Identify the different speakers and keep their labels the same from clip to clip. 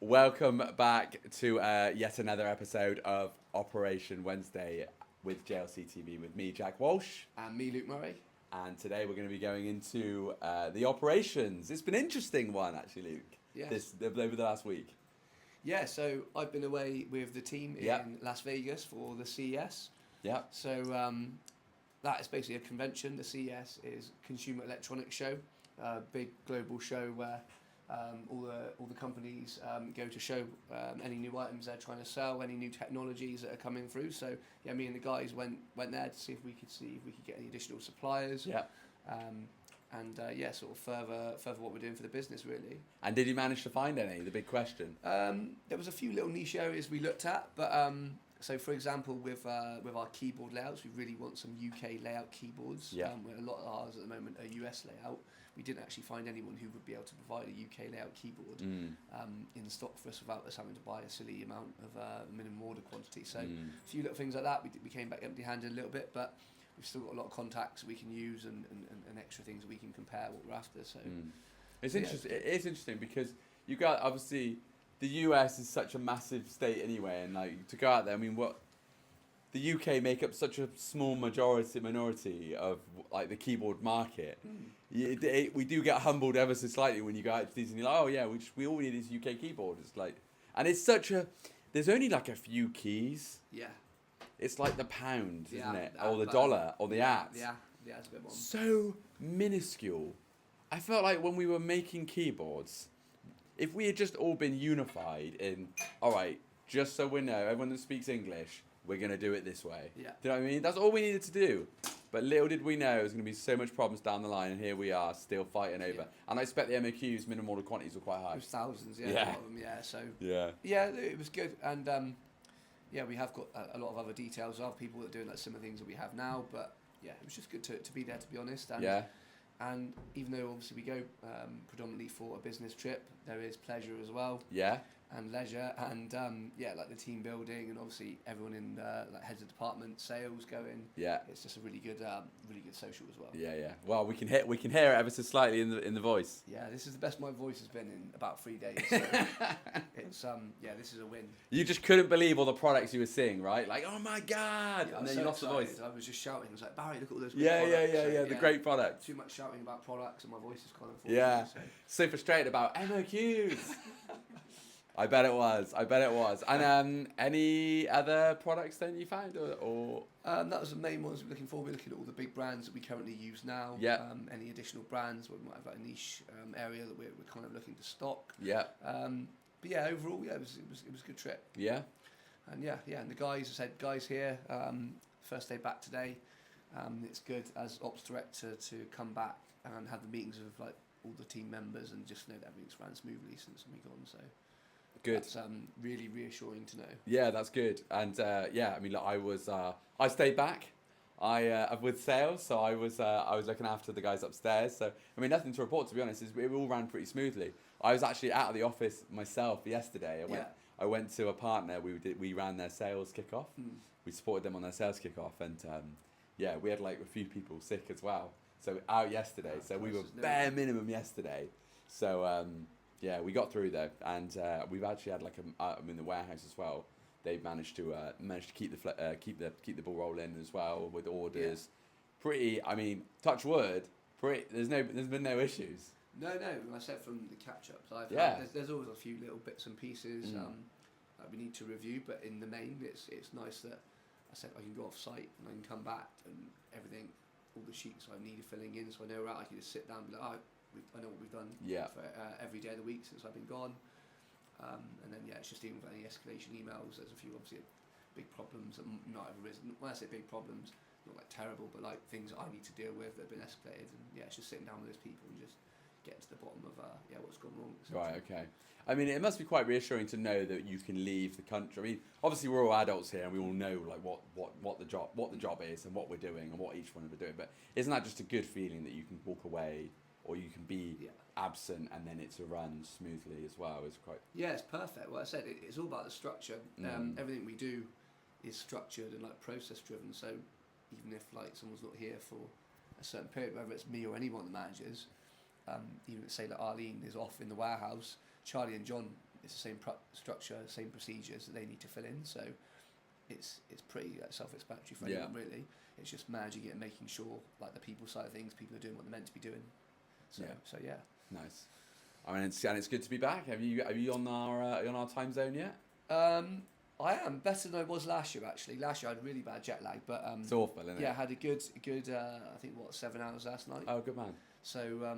Speaker 1: Welcome back to yet another episode of Operation Wednesday with JLC TV with me, Jack Walsh.
Speaker 2: And me, Luke Murray.
Speaker 1: And today we're going to be going into the operations. It's been an interesting one, actually, Luke.
Speaker 2: Yes.
Speaker 1: Over the last week.
Speaker 2: Yeah, so I've been away with the team in Las Vegas for the CES.
Speaker 1: Yeah.
Speaker 2: So that is basically a convention. The CES is Consumer Electronics Show, a big global show where all the companies go to show any new items they're trying to sell, any new technologies that are coming through. So yeah, me and the guys went there to see if we could get any additional suppliers.
Speaker 1: Yeah.
Speaker 2: Sort of further what we're doing for the business, really.
Speaker 1: And did you manage to find any? The big question.
Speaker 2: There was a few little niche areas we looked at, but so for example, with our keyboard layouts, we really want some UK layout keyboards.
Speaker 1: Yeah.
Speaker 2: Where a lot of ours at the moment are US layout. We didn't actually find anyone who would be able to provide a UK layout keyboard in stock for us without us having to buy a silly amount of minimum order quantity. So a few little things like that. We came back empty-handed a little bit, but we've still got a lot of contacts we can use and extra things that we can compare what we're after. So
Speaker 1: It's interesting. It is interesting because you got, obviously, the US is such a massive state anyway, and like to go out there, I mean, what the UK make up such a small minority of like the keyboard market. We do get humbled ever so slightly when you go out to these and you're like, oh yeah, we all need is UK keyboard. It's like, and it's such a, there's only like a few keys.
Speaker 2: Yeah.
Speaker 1: It's like the pound, isn't it?
Speaker 2: That,
Speaker 1: Or the dollar, or the at.
Speaker 2: Yeah, it's a bit more.
Speaker 1: So minuscule. I felt like when we were making keyboards, if we had just all been unified in, all right, just so we know, everyone that speaks English, we're going to do it this way.
Speaker 2: Yeah.
Speaker 1: Do you know what I mean? That's all we needed to do. But little did we know there was going to be so much problems down the line, and here we are, still fighting over.
Speaker 2: Yeah.
Speaker 1: And I expect the MOQs, minimum order quantities, were quite high.
Speaker 2: It was thousands,
Speaker 1: Yeah.
Speaker 2: a lot of them, so...
Speaker 1: Yeah.
Speaker 2: Yeah, it was good, and we have got a lot of other details of people that are doing like similar things that we have now, but yeah, it was just good to be there, to be honest. And, and even though obviously we go predominantly for a business trip, there is pleasure as well.
Speaker 1: Yeah.
Speaker 2: And leisure, and like the team building, and obviously everyone in like heads of department, sales going.
Speaker 1: Yeah.
Speaker 2: It's just a really good social as well.
Speaker 1: Yeah. Well, we can hear it ever so slightly in the voice.
Speaker 2: Yeah, this is the best my voice has been in about 3 days. So it's this is a win.
Speaker 1: You just couldn't believe all the products you were seeing, right? Like, oh my god!
Speaker 2: Yeah,
Speaker 1: and then you lost the voice.
Speaker 2: I was just shouting. I was like, Barry, look at all those.
Speaker 1: Yeah.
Speaker 2: Products.
Speaker 1: The great products.
Speaker 2: Too much shouting about products, and my voice is kind of.
Speaker 1: Yeah. So frustrated about MOQs. I bet it was. And any other products then you found, or?
Speaker 2: That was the main ones we're looking for. We're looking at all the big brands that we currently use now.
Speaker 1: Yeah.
Speaker 2: Any additional brands? We might have like a niche area that we're kind of looking to stock.
Speaker 1: Yeah.
Speaker 2: But yeah, overall, it was a good trip.
Speaker 1: Yeah.
Speaker 2: And and the guys, I said, guys here, first day back today. It's good as ops director to come back and have the meetings with like all the team members and just know that everything's ran smoothly since we gone. So.
Speaker 1: Good.
Speaker 2: That's really reassuring to know.
Speaker 1: Yeah, that's good. And I mean, look, I stayed back. With sales, so I was looking after the guys upstairs. So I mean, nothing to report, to be honest. It all ran pretty smoothly. I was actually out of the office myself yesterday. I went to a partner. We ran their sales kickoff. We supported them on their sales kickoff, and we had like a few people sick as well. So out yesterday. So we were bare minimum yesterday. So. We got through though, and we've actually had like in the warehouse as well. They've managed to keep the ball rolling as well with orders. Yeah. Pretty, I mean, touch wood. There's been no issues.
Speaker 2: No. I said from the catch ups, there's always a few little bits and pieces that we need to review, but in the main, it's nice that I said I can go off site and I can come back and everything, all the sheets I needed filling in, so I know I can just sit down and be like, I know what we've done for every day of the week since I've been gone. And then, it's just even with any escalation emails, there's a few, obviously, big problems that might have arisen. When I say big problems, not like terrible, but like things that I need to deal with that have been escalated. And, it's just sitting down with those people and just getting to the bottom of, what's gone wrong.
Speaker 1: Right, okay. I mean, it must be quite reassuring to know that you can leave the country. I mean, obviously, we're all adults here and we all know like what the job is and what we're doing and what each one of us are doing. But isn't that just a good feeling that you can walk away? Or you can be absent and then it's a run smoothly as well. It's quite.
Speaker 2: Yeah, it's perfect. Well, I said it's all about the structure. Everything we do is structured and like process driven. So even if like someone's not here for a certain period, whether it's me or anyone of the managers, even say that Arlene is off in the warehouse, Charlie and John it's the same structure, same procedures that they need to fill in. So it's pretty self-explanatory for anyone really. It's just managing it and making sure like the people side of things, people are doing what they're meant to be doing. So yeah.
Speaker 1: Nice. I mean, it's good to be back. Are you on our time zone yet?
Speaker 2: I am better than I was last year actually. Last year I had really bad jet lag, but
Speaker 1: it's awful, isn't it?
Speaker 2: Yeah, I had a good I think 7 hours last night.
Speaker 1: Oh, good man.
Speaker 2: So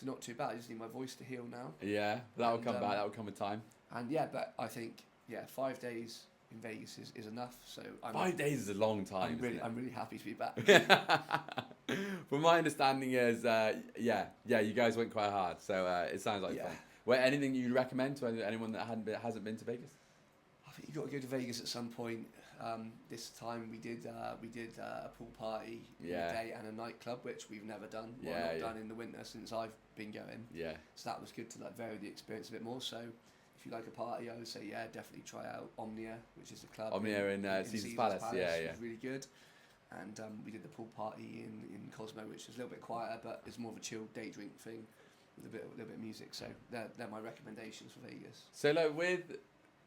Speaker 2: not too bad. I just need my voice to heal now.
Speaker 1: Yeah, that'll come back. That'll come with time.
Speaker 2: And but I think 5 days in Vegas is enough. So
Speaker 1: 5 days is a long time.
Speaker 2: I'm really happy to be back.
Speaker 1: From my understanding is, you guys went quite hard. So it sounds like fun. Well, anything you'd recommend to anyone that hasn't been to Vegas?
Speaker 2: I think you've got to go to Vegas at some point. This time we did a pool party in the day and a nightclub, which we've never done. Not done in the winter since I've been going. Yeah. So that was good to like vary the experience a bit more. So if you like a party, I would say definitely try out Omnia, which is a club.
Speaker 1: Omnia in Caesar's Palace.
Speaker 2: It was really good. And we did the pool party in Cosmo, which is a little bit quieter, but it's more of a chill day drink thing with a little bit of music. So they're my recommendations for Vegas.
Speaker 1: So like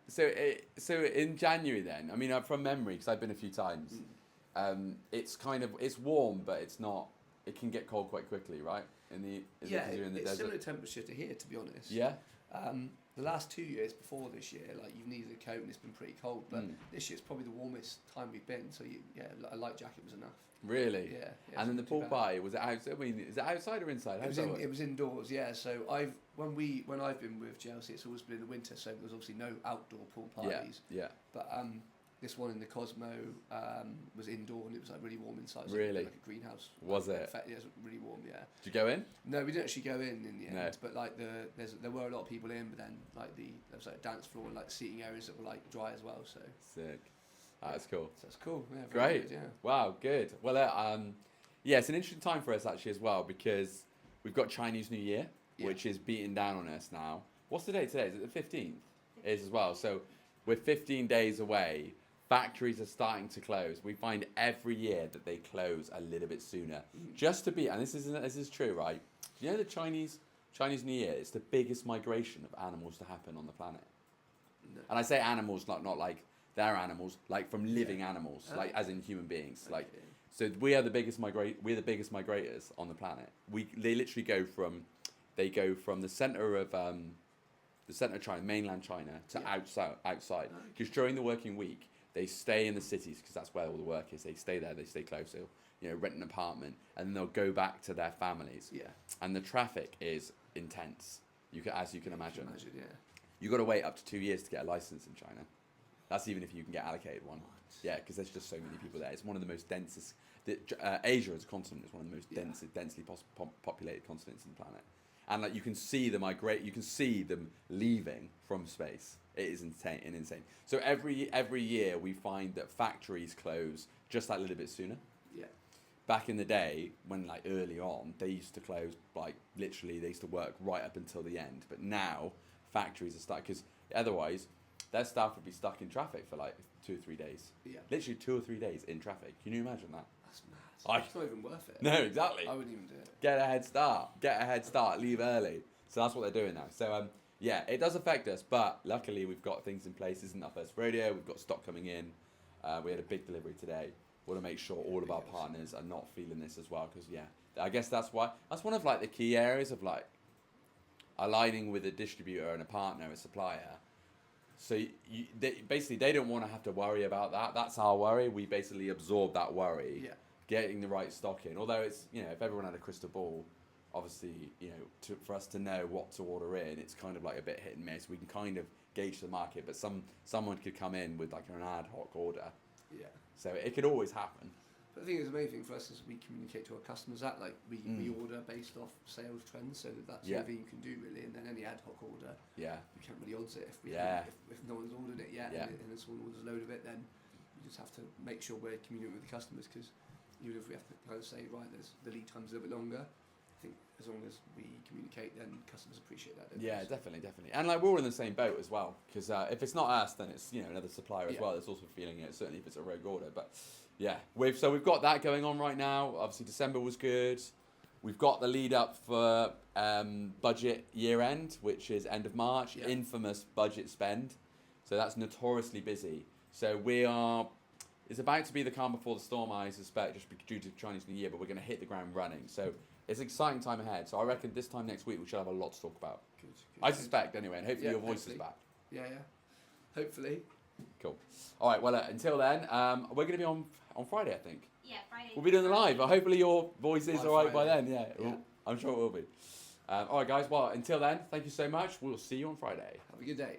Speaker 1: so in January then, I mean from memory because I've been a few times, it's warm but it's not. It can get cold quite quickly, right? You're in the desert.
Speaker 2: Similar temperature to here, to be honest.
Speaker 1: Yeah.
Speaker 2: The last 2 years before this year, like you've needed a coat and it's been pretty cold. But this year's probably the warmest time we've been. So a light jacket was enough.
Speaker 1: Really?
Speaker 2: Yeah.
Speaker 1: And then the pool party, was it outside? I mean, is it outside or inside?
Speaker 2: It was indoors. Yeah. So when I've been with Chelsea, it's always been in the winter. So there's obviously no outdoor pool parties.
Speaker 1: Yeah.
Speaker 2: But this one in the Cosmo was indoor and it was like really warm inside. It was
Speaker 1: really?
Speaker 2: Like a greenhouse.
Speaker 1: Was it?
Speaker 2: Yeah, it was really warm. Yeah.
Speaker 1: Did you go in?
Speaker 2: No, we didn't actually go in the end. But like there were a lot of people in, but then like there was like a dance floor and like seating areas that were like dry as well. So
Speaker 1: sick. That's cool.
Speaker 2: So that's cool. Yeah,
Speaker 1: great.
Speaker 2: Good, yeah.
Speaker 1: Wow, good. Well, it's an interesting time for us actually as well because we've got Chinese New Year, which is beating down on us now. What's the date today? Is it the 15th? It is as well. So we're 15 days away. Factories are starting to close. We find every year that they close a little bit sooner, just to be. And this is true, right? You know the Chinese New Year. It's the biggest migration of animals to happen on the planet. No. And I say animals, not like they're animals, like from living animals, like as in human beings. Okay. Like, so we're the biggest migrators on the planet. They literally go from the center of China, mainland China, to outside. Because during the working week, they stay in the cities because that's where all the work is. They stay there. They stay close. They'll, rent an apartment and then they'll go back to their families. Yeah. And the traffic is intense. As you can imagine. You've got to wait up to 2 years to get a license in China. That's even if you can get allocated one. What? Yeah, because there's just so many people there. It's one of the most densest. Asia as a continent is one of the most densely populated continents on the planet. And like you can see them migrate. You can see them leaving from space. It is insane. So every year we find that factories close just that little bit sooner. Yeah. Back in the day, when like early on, they used to close like literally. They used to work right up until the end. But now factories are stuck because otherwise their staff would be stuck in traffic for like 2 or 3 days. Yeah. Literally 2 or 3 days in traffic. Can you imagine that?
Speaker 2: That's mad. It's not even worth it.
Speaker 1: No, exactly.
Speaker 2: I wouldn't even do it.
Speaker 1: Get a head start. Leave early. So that's what they're doing now. So it does affect us, but luckily we've got things in place. This isn't our first rodeo. We've got stock coming in. We had a big delivery today. We want to make sure all of our partners are not feeling this as well, because I guess that's one of like the key areas of like aligning with a distributor and a partner, a supplier. So they don't want to have to worry about that. That's our worry. We basically absorb that worry. Yeah. Getting the right stock in. Although it's, if everyone had a crystal ball, obviously, for us to know what to order in, it's kind of like a bit hit and miss. We can kind of gauge the market, but someone could come in with like an ad hoc order. Yeah. So it could always happen.
Speaker 2: But the thing is, the main thing for us is we communicate to our customers that we order based off sales trends, so that's the only thing you can do really. And then any ad hoc order, you can't really odds it if no one's ordered it yet, and then someone orders a load of it, then you just have to make sure we're communicating with the customers, because even if we have to kind of say, right, there's the lead time's a little bit longer, I think as long as we communicate, then customers appreciate that.
Speaker 1: Yeah, definitely. And like we're all in the same boat as well, because if it's not us, then it's another supplier as well that's also feeling it. Certainly if it's a rogue order, but we've got that going on right now. Obviously December was good. We've got the lead up for budget year end, which is end of March, infamous budget spend. So that's notoriously busy. So it's about to be the calm before the storm, I suspect, just due to Chinese New Year, but we're going to hit the ground running. So it's an exciting time ahead. So I reckon this time next week we should have a lot to talk about.
Speaker 2: Good,
Speaker 1: I suspect, anyway, and hopefully your voice is back.
Speaker 2: Yeah. Hopefully.
Speaker 1: Cool. All right, well, until then, we're going to be on Friday, I think.
Speaker 3: Yeah, Friday.
Speaker 1: We'll be doing the live, but hopefully your voice is all right by then. Yeah,
Speaker 2: Yeah.
Speaker 1: I'm sure it will be. All right, guys, well, until then, thank you so much. We'll see you on Friday.
Speaker 2: Have a good day.